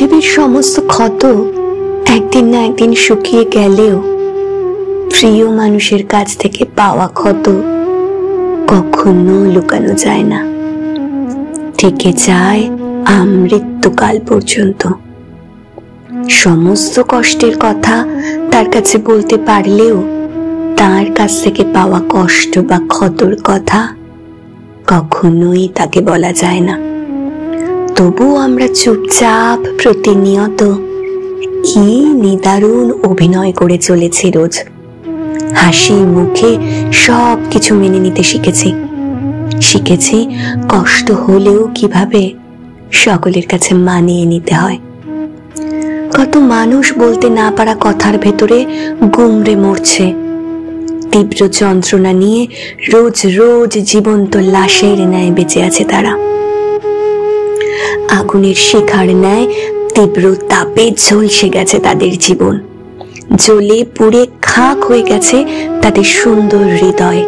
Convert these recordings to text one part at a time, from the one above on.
পৃথিবীর সমস্ত ক্ষত একদিন না একদিন শুকিয়ে গেলেও প্রিয় মানুষের কাছ থেকে পাওয়া ক্ষত কখনো লুকানো যায় না, থেকে যায় আমৃত্যুকাল পর্যন্ত। সমস্ত কষ্টের কথা তার কাছে বলতে পারলেও তার কাছ থেকে পাওয়া কষ্ট বা ক্ষতর কথা কখনোই তাকে বলা যায় না। তবুও আমরা চুপচাপ প্রতিনিয়ত কি নিদারুণ অভিনয় করে চলেছি রোজ। হাসি মুখে সব কিছু মেনে নিতে শিখেছি কষ্ট হলেও কিভাবে সকলের কাছে মানিয়ে নিতে হয়। কত মানুষ বলতে না পারা কথার ভেতরে গুমড়ে মরছে, তীব্র যন্ত্রণা নিয়ে রোজ রোজ জীবন্ত লাশের ন্যায় বেঁচে আছে তারা। আগুনের শিখার ন্যায় তীব্র তাপে ঝলসে গেছে তাদের জীবন, জ্বলে পুড়ে খাক হয়ে গেছে তাদের সুন্দর হৃদয়।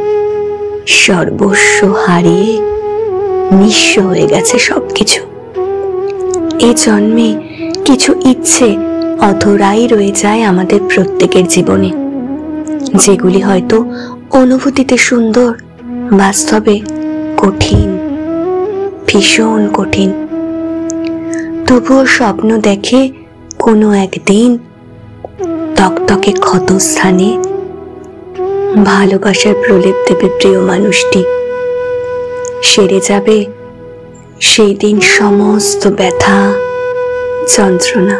সর্বস্ব হারিয়ে নিঃস্ব হয়ে গেছে সবকিছু। এ জন্মে কিছু ইচ্ছে অধরাই রয়ে যায় আমাদের প্রত্যেকের জীবনে, যেগুলি হয়তো অনুভূতিতে সুন্দর, বাস্তবে কঠিন, ভীষণ কঠিন। তবুও স্বপ্ন দেখে কোনো একদিন তকতকে ক্ষতস্থানে ভালোবাসার প্রলেপ দেবে প্রিয় মানুষটি। সেরে যাবে সেই দিন সমস্ত ব্যথা, যন্ত্রণা।